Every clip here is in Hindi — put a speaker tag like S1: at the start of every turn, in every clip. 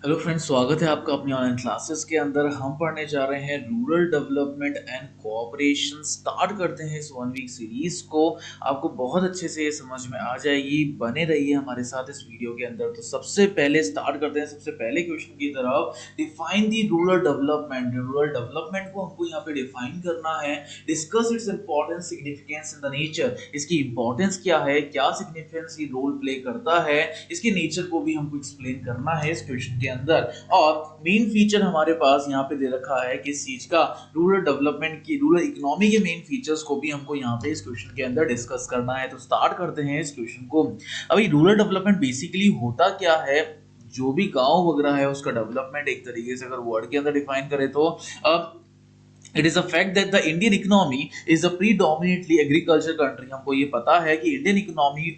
S1: हेलो फ्रेंड्स, स्वागत है आपका अपनी ऑनलाइन क्लासेस के अंदर। हम पढ़ने जा रहे हैं rural development and cooperation. Start करते हैं इस 1 वीक सीरीज को। आपको बहुत अच्छे से ये समझ में आ जाएगी, बने रहिए हमारे साथ इस वीडियो के अंदर। तो सबसे पहले स्टार्ट करते हैं सबसे पहले क्वेश्चन की तरफ। Define the rural development. Rural development को हमको यहाँ पे डिफाइन करना है। Discuss its importance, significance in the nature. इसकी इंपॉर्टेंस क्या है, क्या सिग्निफिकेंस ये रोल प्ले करता है, इसके नेचर को भी हमको एक्सप्लेन करना है इस क्वेश्चन के अंदर। और मेन फीचर हमारे पास यहाँ पे दे रखा है किस चीज का, रूरल डेवलपमेंट की, रूरल इकोनॉमी के मेन फीचर्स को भी हमको यहाँ पे इस क्वेश्चन के अंदर डिस्कस करना है। तो स्टार्ट करते हैं इस क्वेश्चन को। अभी रूरल डेवलपमेंट बेसिकली होता क्या है, जो भी गांव वगैरह है उसका डेवलपमेंट एक तरीके से अगर वर्ड के अंदर डिफाइन करें तो it is a fact that the Indian economy is a predominantly agriculture country. हमको ये पता है कि इंडियन इकोनॉमी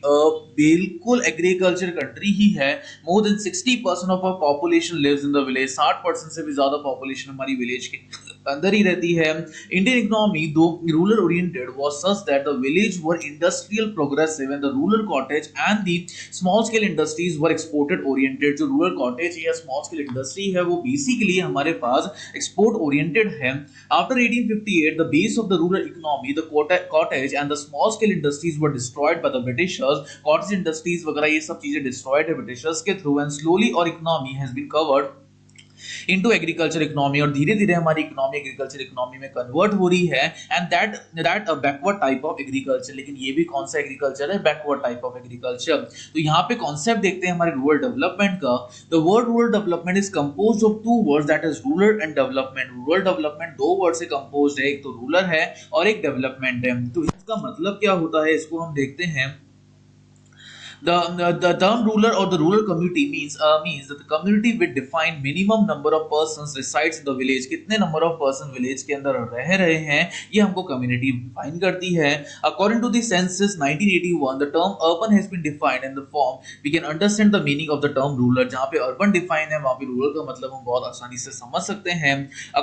S1: बिल्कुल एग्रीकल्चर कंट्री ही है। More than 60% of our population lives in the village. 60% से भी ज्यादा पॉपुलेशन हमारी विलेज के अंदर ही रहती है। इंडियन इकोनॉमी दो rural oriented was such that the village were industrial progressive and the rural cottage and the small scale industries were exported oriented. जो रूरल कॉटेज या स्मॉल स्केल इंडस्ट्री है वो बेसिकली हमारे पास एक्सपोर्ट ओरिएंटेड है। After 1858, the base of the rural economy, the cottage and the small scale industries were destroyed by the Britishers. Cottage industries वगैरह ये सब चीजें destroyed है Britishers के through, and slowly our economy has been covered into agriculture economy. और धीरे धीरे हमारी इकोनॉमी एग्रीकल्चर इकोनॉमी में कन्वर्ट हो रही है। And that a backward type of agriculture. लेकिन ये भी कौन सा एग्रीकल्चर है, बैकवर्ड टाइप ऑफ एग्रीकल्चर। तो यहाँ पे कॉन्सेप्ट देखते हैं हमारे रूरल डेवलपमेंट का। The word rural development is composed of two words, that is rural and development. Rural development दो वर्ड से कंपोज्ड है, एक तो रूरल है और एक डेवलपमेंट है। तो इसका मतलब क्या होता है, इसको हम देखते हैं। The term rural or the rural community means that the community with defined minimum number of persons resides in the village। कितने number of person village के अंदर रह रहे हैं ये हमको community define करती है। According to the census 1981, the term urban has been defined in the form we can understand the meaning of the term rural। जहाँ पे urban define है वहाँ पे rural का मतलब हम बहुत आसानी से समझ सकते हैं।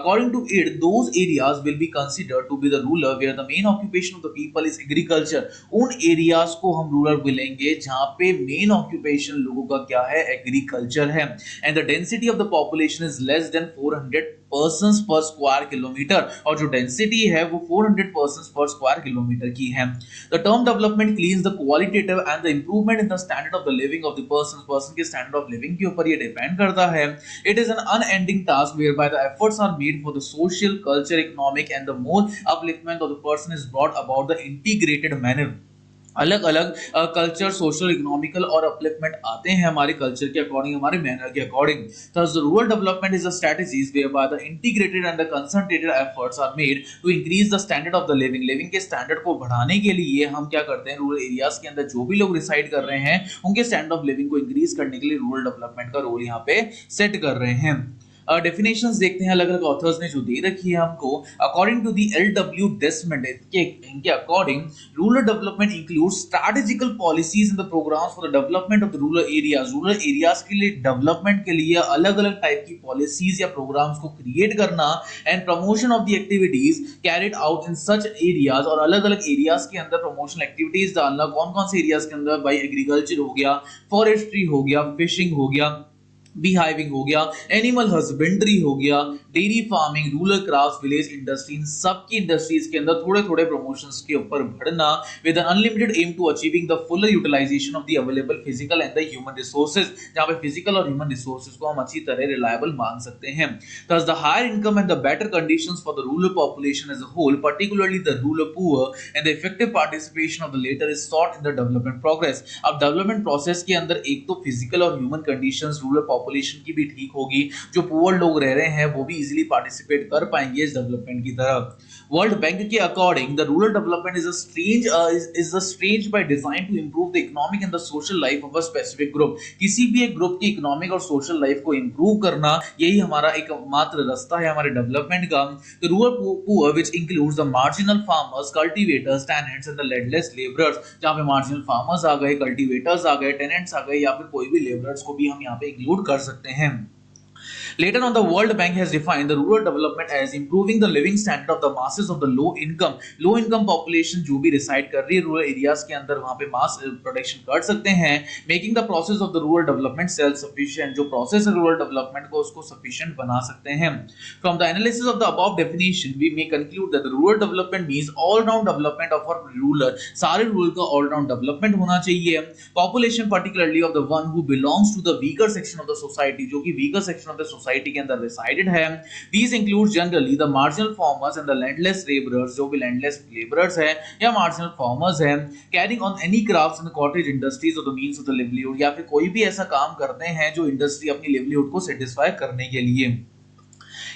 S1: According to it, those areas will be considered to be the rural where the main occupation of the people is agriculture। उन areas को हम rural बोलेंगे जहाँ पे मेन ऑक्यूपेशन लोगों का क्या है, एग्रीकल्चर है। And the density of the population is less than 400 persons पर स्क्वायर किलोमीटर। और जो डेंसिटी है वो 400 पर्संस पर स्क्वायर किलोमीटर की है। The term development cleans the qualitative and the improvement in the standard of the living of the person के स्टैंडर्ड ऑफ लिविंग के ऊपर ये डिपेंड करता है। It is an unending task whereby the efforts are made for the social, culture, economic and the more upliftment of the person is brought about the integrated manner. अलग अलग कल्चर, सोशल, इकोनॉमिकल और अपलिफ्टमेंट आते हैं हमारे कल्चर के अकॉर्डिंग, हमारे मैनर के according. Thus, the rural development is a strategies whereby the integrated and the concentrated efforts are made to increase the standard of the living। Living के स्टैंडर्ड को बढ़ाने के लिए हम क्या करते हैं, रूरल एरियाज के अंदर जो भी लोग रिसाइड कर रहे हैं उनके स्टैंडर्ड ऑफ लिविंग को इंक्रीज करने के लिए रूरल डेवलपमेंट का रोल यहाँ पे सेट कर रहे हैं। डेफिनेशंस देखते हैं अलग अलग ऑथर्स ने जो दे रखी है हमको। According to the L W Desmond, इनके according rural development includes strategical policies in the programmes for the development of the rural areas. Rural areas के लिए डेवलपमेंट के लिए अलग अलग टाइप की पॉलिसीज या प्रोग्राम्स को क्रिएट करना and promotion of the activities carried out in such areas. और अलग अलग एरियाज के अंदर प्रमोशनल एक्टिविटीज डालना। कौन कौन से एरियाज के अंदर, भाई एग्रीकल्चर हो गया, फॉरेस्ट्री हो गया, फिशिंग हो गया, बी हाइविंग हो गया, एनिमल हस्बेंड्री हो गया, dairy farming, rural craft, village industry, इन सब की इंडस्ट्रीज के अंदर थोड़े थोड़े प्रमोशंस के ऊपर बढ़ना with an unlimited aim to achieving the full utilisation of the available physical and the human resources. जहां पे फिजिकल और ह्यूमन रिसोर्सेज को हम अच्छी तरह रिलायबल मान सकते हैं। Thus, the higher income and the better conditions for the rural population as a whole, particularly the rural poor, and the effective participation of the latter is sought in the development progress। अब डेवलपमेंट प्रोसेस के अंदर एक तो फिजिकल और ह्यूमन कंडीशंस रूरल पॉपुलेशन की भी ठीक होगी, जो पुअर लोग रह रहे हैं वो भी इजीली पार्टिसिपेट कर पाएंगे इस डेवलपमेंट की तरफ। वर्ल्ड बैंक के according the rural development is a strange by design to improve the economic and the social life of a specific group. किसी भी एक ग्रुप की इकोनॉमिक और सोशल लाइफ को इंप्रूव करना यही हमारा एक मात्र रास्ता है हमारे डेवलपमेंट का। The rural poor which includes the marginal farmers, cultivators, tenants and the landless labourers. जहां पे मार्जिनल फार्मर्स आ गए, कल्टीवेटर्स आ गए, टेनेंट्स आ गए, या फिर कोई भी लेबरर्स को भी हम यहाँ पे इंक्लूड कर सकते हैं। Later on, the World Bank has defined the rural development as improving the living standard of the masses of the low income population जो भी reside कर रही है rural areas के अंदर वहाँ पे mass production कर सकते हैं, making the process of the rural development self sufficient, जो process है rural development को उसको sufficient बना सकते हैं. From the analysis of the above definition, we may conclude that the rural development means all round development of our ruler. सारे rural का all round development होना चाहिए. Population particularly of the one who belongs to the weaker section of the society, जो कि weaker section of the society के अंदर resided है. These include generally the marginal farmers and the landless laborers, जो भी landless laborers है या marginal farmers है, carrying on any crafts and cottage industries of the means of the livelihood, या फिर कोई भी ऐसा काम करते हैं जो इंडस्ट्री अपनी livelihood को satisfy करने के लिए.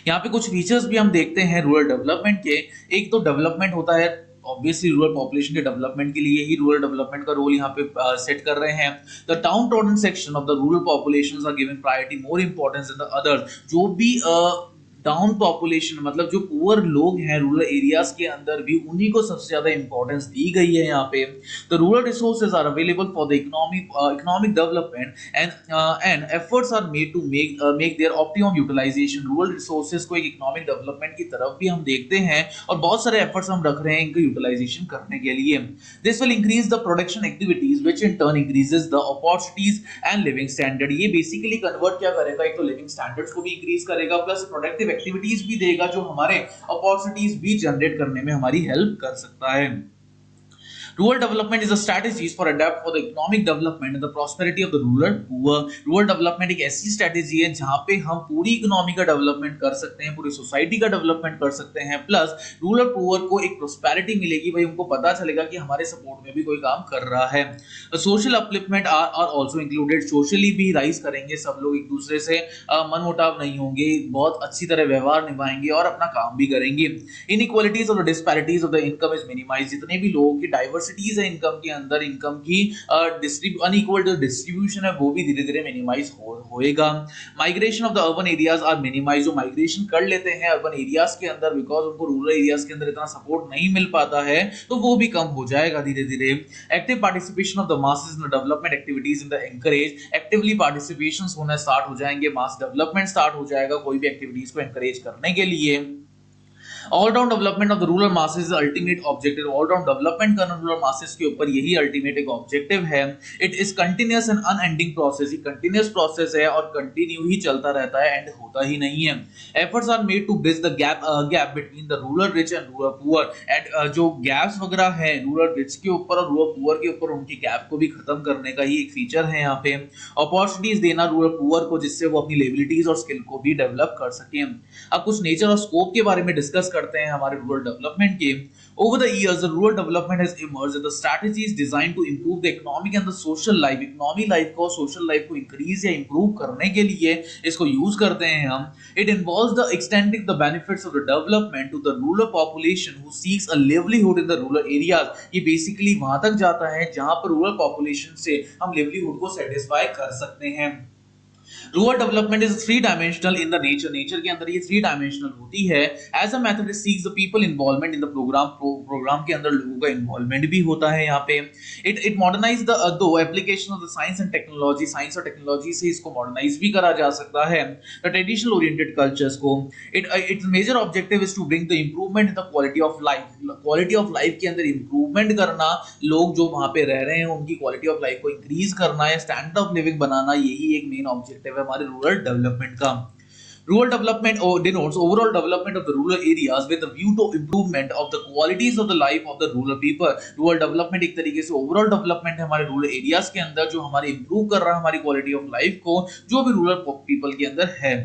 S1: यहाँ पे कुछ फीचर्स भी हम देखते हैं रूरल डेवलपमेंट के. एक तो डेवलपमेंट होता है ऑब्वियसली रूरल पॉपुलेशन के डेवलपमेंट के लिए ही रूरल डेवलपमेंट का रोल यहाँ पे सेट कर रहे हैं. The downtrodden section of the rural populations are given priority more importance than the others. जो भी डाउन पॉपुलेशन मतलब जो पुअर लोग हैं रूरल एरियाज के अंदर भी उन्हीं को सबसे ज्यादा इंपॉर्टेंस दी गई है यहाँ पे. The rural resources are available for the economic development and efforts are made to make their optimum utilisation. Rural resources को एक इकोनॉमिक डेवलपमेंट की तरफ भी हम देखते हैं और बहुत सारे एफर्ट्स हम रख रहे हैं इनका यूटिलाइजेशन करने के लिए. This will increase the production activities which in turn increases the opportunities and living standard. ये बेसिकली कन्वर्ट क्या करेगा, एक तो लिविंग स्टैंडर्ड्स को भी इंक्रीज करेगा प्लस प्रोडक्टिव एक्टिविटीज भी देगा जो हमारे अपॉर्चुनिटीज भी जनरेट करने में हमारी हेल्प कर सकता है. Rural development is a strategies for adapt for the economic development and the prosperity of the rural poor. Rural development एक ऐसी स्ट्रेटेजी है जहां पे हम पूरी इकोनॉमी का डेवलपमेंट कर सकते हैं, पूरी सोसाइटी का डेवलपमेंट कर सकते हैं, प्लस रूरल पुअर को एक प्रोस्पेरिटी मिलेगी. भाई उनको पता चलेगा कि हमारे सपोर्ट में भी कोई काम कर रहा है. Social upliftment are also included. Socially भी राइज करेंगे सब लोग, एक दूसरे से मनमुटाव नहीं होंगे, बहुत अच्छी तरह व्यवहार निभाएंगे और अपना काम भी करेंगे. इनइक्वालिटीज और disparities of the income is minimise. जितने भी लोगों की डाइवर्सिटीज है इनकम के अंदर, इनकम की अनइक्वल जो डिस्ट्रीब्यूशन है वो भी धीरे धीरे मिनिमाइज होएगा. Migration of the urban areas are minimise. जो माइग्रेशन कर लेते हैं अर्बन एरियाज के अंदर बिकॉज उनको रूरल एरियाज के अंदर इतना सपोर्ट नहीं मिल पाता है तो वो भी कम हो जाएगा धीरे धीरे. Active participation of the masses in the development activities in the encourage. Actively participation होना स्टार्ट हो जाएंगे, मास डेवलपमेंट स्टार्ट हो जाएगा कोई भी एक्टिविटीज को एनकरेज करने के लिए. All round development of the rural masses ultimate objective. All round development करना रूरल मासेस के ऊपर यही अल्टीमेट एक ऑब्जेक्टिव है. It is continuous and unending process. ये कंटिन्यूअस प्रोसेस है और कंटिन्यू ही चलता रहता है, एंड होता ही नहीं है. Efforts are made to bridge the gap between the rural rich and rural poor. And जो गैप्स वगैरह है रूरल रिच के ऊपर और रूरल पुअर के ऊपर, उनकी गैप को भी खत्म करने का ही एक फीचर है यहाँ पे. अपॉर्चुनिटीज देना रूरल पुअर को जिससे वो अपनी एबिलिटीज और स्किल को भी डेवलप कर सकें. अब कुछ नेचर और स्कोप के बारे में डिस्कस करते हैं हमारे रूरल डेवलपमेंट के. Over the years, the rural development has emerged as the strategies designed to improve the economic and the social life. Economic life को social life को increase या improve करने के लिए इसको use करते हैं हम. It involves the extending the benefits of the development to the rural population who seeks a livelihood in the rural areas. ये basically वहां तक जाता है जहां पर rural population से हम livelihood को satisfy कर सकते हैं. Rural development is three dimensional in the nature के अंदर ये थ्री डायमेंशनल होती है. As a method it seeks the people involvement in the programme के अंदर लोगों का इन्वॉल्वमेंट भी होता है यहाँ पे. It modernise the due application of the science and technology. Science और टेक्नोलॉजी से इसको मॉडर्नाइज भी करा जा सकता है. द ट्रेडिशनल ओरिएंटेड कल्चर्स को its major objective is to bring the improvement in the quality of life. Quality of life के अंदर इंप्रूवमेंट करना, लोग जो वहां पे रह रहे हैं उनकी क्वालिटी ऑफ लाइफ को इंक्रीज करना या स्टैंडर्ड ऑफ लिविंग बनाना, यही एक मेन ऑब्जेक्टिव है हमारे रूरल डेवलपमेंट का. Rural development denotes overall development of the rural areas with a view to improvement of the qualities of the life of the rural people. Rural development एक तरीके से overall development है हमारे rural areas के अंदर जो हमारे improve कर रहा है हमारी quality of life को जो भी rural people के अंदर है.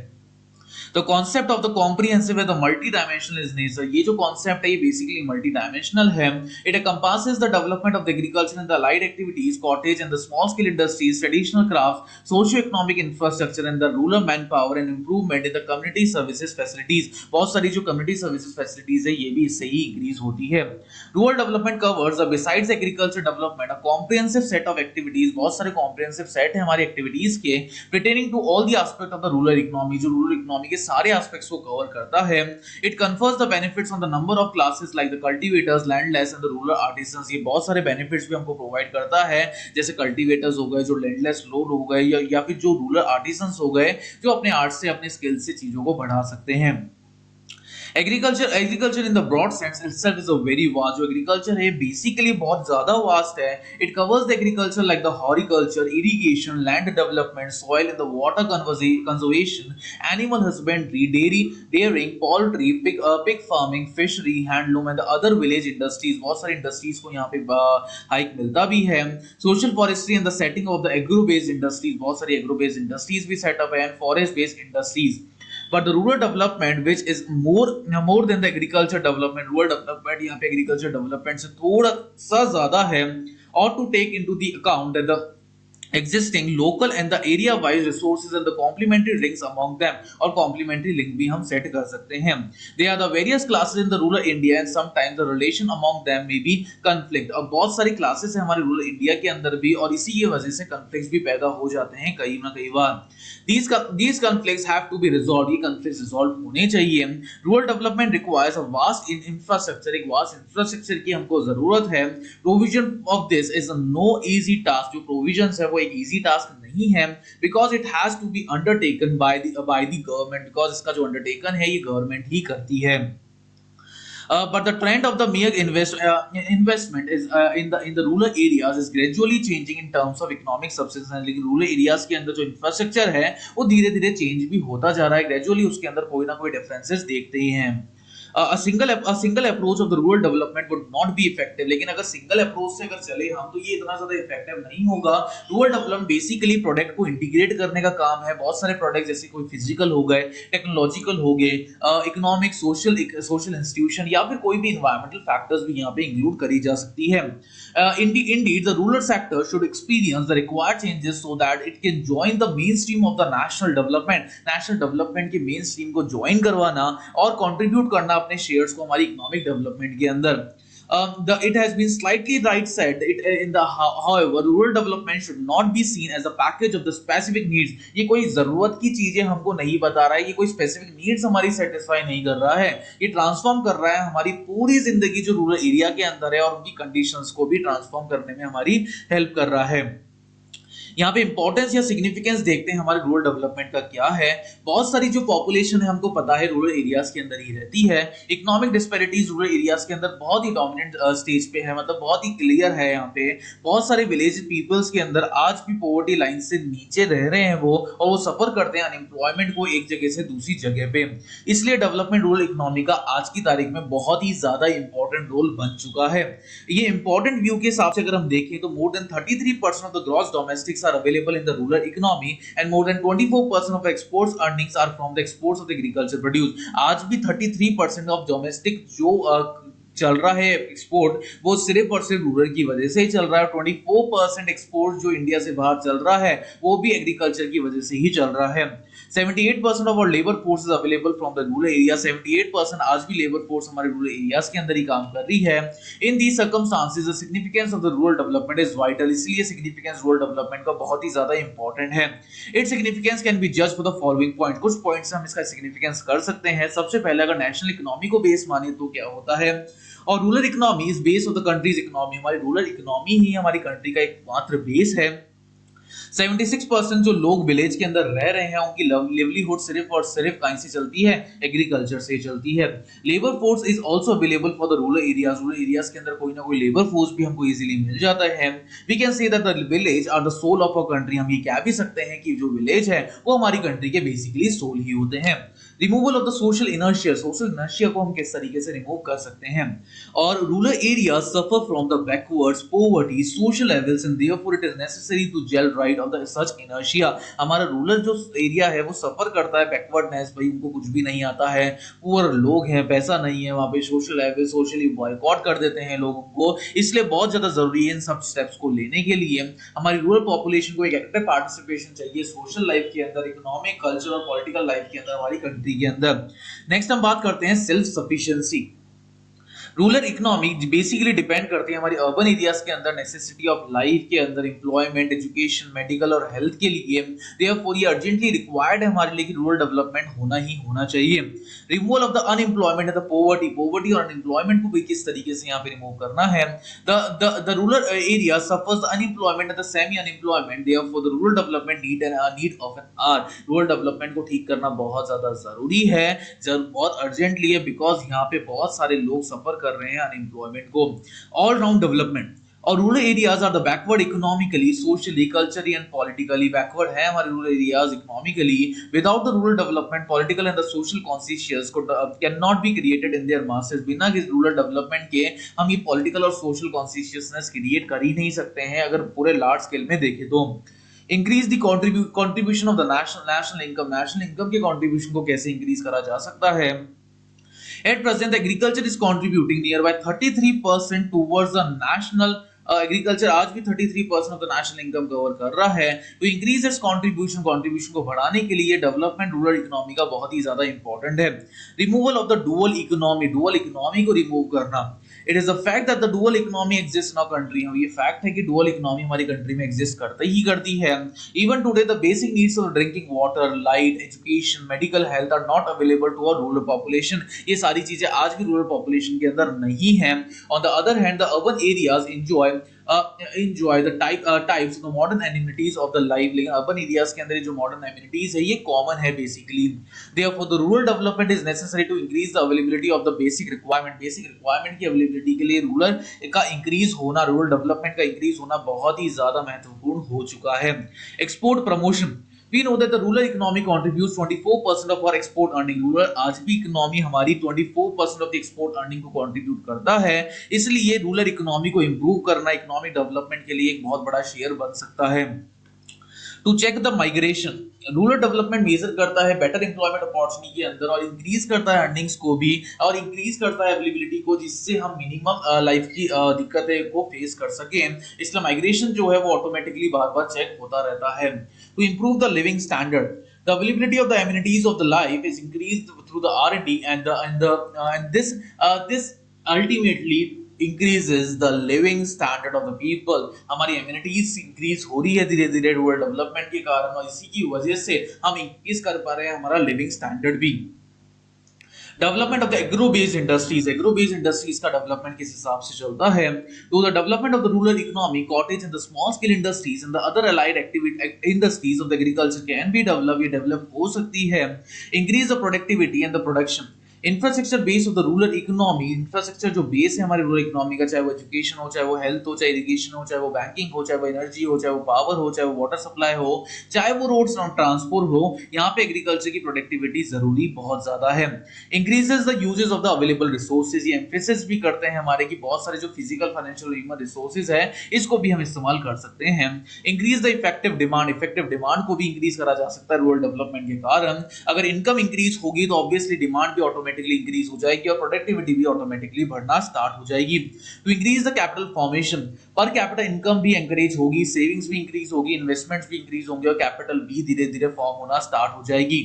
S1: The concept of the comprehensive है the multi-dimensional is nature. ये जो concept है ये basically multi-dimensional है. It encompasses the development of the agriculture and the allied activities, cottage and the small-scale industries, traditional crafts, socio-economic infrastructure and the rural manpower and improvement in the community services facilities. बहुत सारी जो community services facilities है ये भी इससे ही increase होती है. Rural development covers besides agriculture development a comprehensive set of activities. बहुत सारे comprehensive set है हमारी activities के pertaining to all the aspect of the rural economy. जो rural economy इकोनॉमी के सारे एस्पेक्ट्स को कवर करता है। It confers the benefits on the number of classes like the cultivators, landless and the rural artisans. ये बहुत सारे बेनिफिट्स भी हमको प्रोवाइड करता है, जैसे कल्टीवेटर्स हो गए, जो लैंडलेस लोग हो गए, या फिर जो रूरल आर्टिसंस हो गए, जो अपने आर्ट से अपने स्किल से चीजों को बढ़ा सकते हैं। Agriculture in the broad sense itself is a very vast. जो एग्रीकल्चर है बेसिकली बहुत ज्यादा वास्ट है। It covers the agriculture like the horticulture, irrigation, land development, soil and the water conservation, animal husbandry, dairying, poultry, pig farming, fishery, handloom and other village industries. बहुत सारी इंडस्ट्रीज को यहाँ पे हाइक मिलता भी है। Social forestry and the setting of the agro based industries, बहुत सारी एग्रो बेस्ड इंडस्ट्रीज भी सेटअप है, and forest based industries. But the rural development, which is more than the agriculture development, rural development यहाँ पे agriculture development से थोड़ा सा ज्यादा है, ought to take into the account that the existing local and the area wise resources and the complementary links among them, और complementary link भी हम set कर सकते हैं। They are the various classes in the rural India and sometimes the relation among them may be conflict। और बहुत सारी classes है हमारे rural India के अंदर भी, और इसी की वजह से conflicts भी पैदा हो जाते हैं कई ना कई बार। These conflicts have to be resolved। ये conflicts resolve होने चाहिए। Rural development requires a vast infrastructure। एक vast infrastructure की हमको जरूरत है। Provision of this is a no easy task। जो provisions है वो एक easy task नहीं है, because it has to be undertaken by the government। because इसका जो undertaken है ये government ही करती है। But the trend of the mere investment is in the rural areas is gradually changing in terms of economic subsistence। लेकिन rural areas के अंदर जो infrastructure है वो धीरे धीरे change भी होता जा रहा है, gradually उसके अंदर कोई ना कोई differences देखते ही हैं। A single approach of the rural development would not be effective। लेकिन अगर single approach से अगर चले हम तो ये इतना ज्यादा effective नहीं होगा। rural development basically प्रोडक्ट को इंटीग्रेट करने का काम है। बहुत सारे प्रोडक्ट जैसे कोई फिजिकल हो गए, टेक्नोलॉजिकल हो गए, इकोनॉमिक, सोशल इंस्टीट्यूशन, या फिर कोई भी इन्वायरमेंटल फैक्टर्स भी यहाँ पे इंक्लूड करी जा सकती है। Indeed, the rural sector should experience the required changes so that it can join the mainstream of the national development। national development के mainstream को join करवाना और contribute करना अपने shares को हमारी economic development के अंदर। It has been slightly right said however rural development should not be seen as a package of the specific needs। ये कोई जरूरत की चीजें हमको नहीं बता रहा है, ये कोई specific needs हमारी satisfy नहीं कर रहा है, ये transform कर रहा है हमारी पूरी जिंदगी जो rural area के अंदर है, और उनकी conditions को भी transform करने में हमारी help कर रहा है। यहाँ पे इंपॉर्टेंस या सिग्निफिकेंस देखते हैं हमारे रूरल डेवलपमेंट का क्या है। बहुत सारी जो पॉपुलेशन है हमको पता है रूरल एरियाज के अंदर ही रहती है। इकोनॉमिक डिस्पैरिटीज रूरल एरियाज के अंदर बहुत ही डोमिनेंट स्टेज पे है, मतलब बहुत ही क्लियर है। यहाँ पे बहुत सारे विलेज पीपल्स के अंदर आज भी पॉवर्टी लाइन से नीचे रह रहे हैं वो, और वो सफर करते हैं अनएम्प्लॉयमेंट को एक जगह से दूसरी जगह पे। इसलिए डेवलपमेंट रूरल इकोनॉमी का आज की तारीख में बहुत ही ज्यादा इंपॉर्टेंट रोल बन चुका है। ये इंपॉर्टेंट व्यू के हिसाब से अगर हम देखें तो more than 33% of the gross domestic are available in the rural economy and more than 24% of exports earnings are from the exports of the agriculture produce। आज भी 33% of domestic जो चल रहा है एक्सपोर्ट, वो सिर्फ और सिर्फ रूरल की वजह से ही चल रहा है। 24% एक्सपोर्ट जो इंडिया से बाहर चल रहा है वो भी एग्रीकल्चर की वजह से ही चल रहा है। 78% of our labour force is available from the rural area. 78% आज भी लेबर फोर्स हमारे रूरल एरियाज के अंदर ही काम कर रही है। In these circumstances the significance of the rural development is vital. इसलिए सिग्निफिकेंस रूरल डेवलपमेंट का बहुत ही ज्यादा इंपॉर्टेंट है। इट्स सिग्निफिकेंस कैन बी जज फॉर द फॉलोइंग पॉइंट। कुछ पॉइंट से हम इसका सिग्निफिकेंस कर सकते हैं। सबसे पहले अगर नेशनल इकोनॉमी को बेस माने तो क्या होता है, और rural economy is base of the countries economy. हमारी रूरल इकोनॉमी ही हमारी कंट्री का एकमात्र बेस है। 76% जो लोग विलेज के अंदर रह रहे हैं उनकी लिवलीहुड सिर्फ और सिर्फ कहीं से चलती है, एग्रीकल्चर से चलती है। Labour force is also available for the rural areas. Rural areas के अंदर कोई ना कोई लेबर फोर्स भी हमको इजीली मिल जाता है। We can say that the village are the soul of our country. हम ये कह भी सकते हैं कि जो विलेज है वो हमारी कंट्री के बेसिकली सोल ही होते हैं। Removal of the social inertia. Social inertia को हम किस तरीके से रिमूव कर सकते हैं। और rural areas suffer from the backwards, poverty, social levels and therefore it is necessary to जेल rid of the such inertia. हमारा रूरल जो एरिया है वो सफर करता है बैकवर्डनेस, भाई उनको कुछ भी नहीं आता है, पुअर लोग हैं, पैसा नहीं है, वहां पे सोशल लेवल सोशली बॉयकॉट कर देते हैं लोगों को। इसलिए बहुत ज्यादा जरूरी है इन सब स्टेप्स को लेने के लिए हमारी रूरल पॉपुलेशन को एक एक्टिव पार्टिसिपेशन चाहिए सोशल लाइफ के अंदर, इकोनॉमिक, कल्चर और पॉलिटिकल लाइफ के अंदर हमारी कंट्री के अंदर। नेक्स्ट हम बात करते हैं self sufficiency. Rural economy basically depend करती है हमारी अर्बन एरियाज के अंदर नेसेसिटी ऑफ लाइफ के अंदर एम्प्लॉयमेंट, एजुकेशन, मेडिकल और हेल्थ के लिए। देयरफॉर ये अर्जेंटली रिक्वायर्ड है हमारे लिए कि रूरल डेवलपमेंट होना ही होना चाहिए। Removal of the unemployment and the poverty, poverty और अनएम्प्लॉयमेंट को भी किस तरीके से यहाँ पे रिमूव करना है। The rural area suffers the unemployment and the semi unemployment, therefore the rural development need of an hour. Rural development को ठीक करना बहुत ज्यादा जरूरी है, बहुत अर्जेंटली है, बिकॉज यहाँ पे बहुत सारे लोग सफर कर रहे हैं अनएम्प्लॉयमेंट को। ऑल राउंड डेवलपमेंट और rural areas are the backward economically, socially, culturally and politically. Backward है हमारे rural areas economically. Without the rural development political and the social conscious can not be created in their masses. बिना किसी रूरल डेवलपमेंट के हम ये पॉलिटिकल और सोशल कॉन्शियसनेस क्रिएट कर ही नहीं सकते हैं अगर पूरे लार्ज स्केल में देखें तो। Increase the contribution of the national income, national income के कंट्रीब्यूशन को कैसे इंक्रीज करा जा सकता है। At present, agriculture is contributing nearby 33% towards the national agriculture आज भी 33% of the national income cover कर रहा है। तो इंक्रीज इट्स कंट्रीब्यूशन, कंट्रीब्यूशन को बढ़ाने के लिए डेवलपमेंट रूरल इकोनॉमी का बहुत ही ज्यादा इंपॉर्टेंट है। Removal of the dual economy, dual economy को रिमूव करना। It is the fact that the dual economy exist in our country. ये फैक्ट है कि डुअल इकोनॉमी हमारी कंट्री में एग्जिस्ट करती है। Even today the basic needs of drinking water, light, education, medical health are not available to our rural population. ये सारी चीजें आज भी रूरल पॉपुलेशन के अंदर नहीं है। On the other hand the urban areas enjoy the types of the modern amenities of the life। लेकिन अर्बन एरियाज के अंदर जो मॉडर्न एमिनिटीज है ये कॉमन है basically. therefore the rural development is necessary to increase the availability of the basic requirement की अवेलेबिलिटी के लिए रूरल का इंक्रीज होना, रूरल डेवलपमेंट का इंक्रीज होना बहुत ही ज्यादा महत्वपूर्ण हो चुका है। Export promotion, we know that the rural economy contributes 24% of our export earning। rural आज भी इकोनॉमी हमारी 24% of the export earning को कंट्रीब्यूट करता है, इसलिए रूरल इकोनॉमी को इंप्रूव करना इकोनॉमिक डेवलपमेंट के लिए एक बहुत बड़ा शेयर बन सकता है। To check the migration, rural development major करता है बेटर एम्प्लॉयमेंट अपॉर्चुनिटी के अंदर और इंक्रीज करता है अर्निंग्स को भी और इंक्रीज करता है अवेलेबिलिटी को, जिससे हम मिनिमम लाइफ की दिक्कतें को फेस कर सकें। इसलिए माइग्रेशन जो है वो ऑटोमेटिकली बार-बार चेक होता रहता है। To improve the living standard, the availability of the amenities of the life is increased through the R&D and this ultimately increases the living standard of the people। हमारी amenities increase हो रही है धीरे धीरे रूरल डेवलपमेंट के कारण और इसी की वजह से हम increase कर पा रहे हैं हमारा living standard भी। Development of the agro based industries का डेवलपमेंट किस हिसाब से चलता है। तो the development of the rural economy, cottage and the small scale industries and the other allied activity industries of the agriculture can be develop, ये डेवलप हो सकती है। Increase the productivity and the production, infrastructure base of the rural economy, infrastructure जो बेस है हमारे रूरल इकोनॉमी का, चाहे वो एजुकेशन हो, चाहे वो हेल्थ हो, चाहे इरिगेशन हो, चाहे वो बैंकिंग हो, चाहे वो एनर्जी हो, चाहे वो पावर हो, चाहे वो वाटर सप्लाई हो, चाहे वो रोड्स ट्रांसपोर्ट हो, यहाँ पे एग्रीकल्चर की प्रोडक्टिविटी जरूरी बहुत ज्यादा है। Increases the uses of the available resources, ये एम्फेसिस भी करते हैं हमारे की बहुत सारे जो फिजिकल, फाइनेंशियल, ह्यूमन रिसोर्सेज है इसको भी हम इस्तेमाल कर सकते हैं। इंक्रीज द इफेक्टिव डिमांड को भी इंक्रीज करा जा सकता है रूरल डेवलपमेंट के कारण। अगर इनकम इंक्रीज होगी तो ऑब्वियसली डिमांड भी ऑटोमेटिकली इंक्रीज हो जाएगी और प्रोडक्टिविटी भी ऑटोमेटिकली बढ़ना स्टार्ट हो जाएगी। To increase the capital formation, per capital income भी एनकरेज होगी, सेविंग्स भी इंक्रीज होगी, इन्वेस्टमेंट्स भी इंक्रीज होंगे और कैपिटल भी धीरे धीरे फॉर्म होना स्टार्ट हो जाएगी।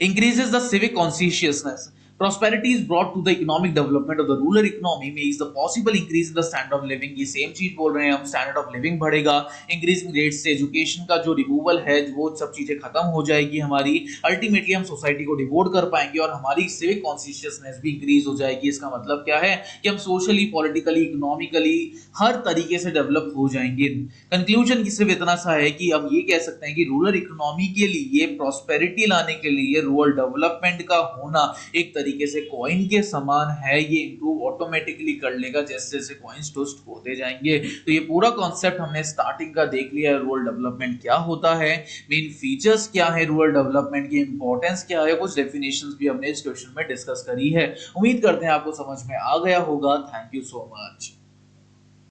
S1: Increases the civic consciousness, prosperity is brought to the economic development of the rural economy makes the possible increase in the standard of living। ये सेम चीज बोल रहे हैं हम, स्टैंडर्ड ऑफ लिविंग बढ़ेगा, इंक्रीजिंग रेट से एजुकेशन का जो रिमूवल है वो सब चीजें खत्म हो जाएगी हमारी। अल्टीमेटली हम सोसाइटी को डिवोट कर पाएंगे और हमारी सिविक कॉन्शियसनेस भी इंक्रीज हो जाएगी। इसका मतलब क्या है कि हम सोशली, पॉलिटिकली, इकोनॉमिकली हर तरीके से डेवलप हो जाएंगे। कंक्लूजन सिर्फ इतना सा है कि हम ये कह सकते हैं कि रूरल इकोनॉमी के लिए, प्रॉस्पेरिटी लाने के लिए रूरल डेवलपमेंट का होना एक तरीके से कॉइन के समान है। ये इंप्रूव ऑटोमेटिकली कर लेगा जैसे जैसे कॉइन्स टोस्ट होते जाएंगे। तो ये पूरा कॉन्सेप्ट हमने स्टार्टिंग का देख लिया है, रूरल डेवलपमेंट क्या होता है, मेन फीचर्स क्या है, रूरल डेवलपमेंट की इंपॉर्टेंस क्या है, कुछ डेफिनेशंस भी हमने इस क्वेश्चन में डिस्कस करी है। उम्मीद करते हैं आपको समझ में आ गया होगा। Thank you so much.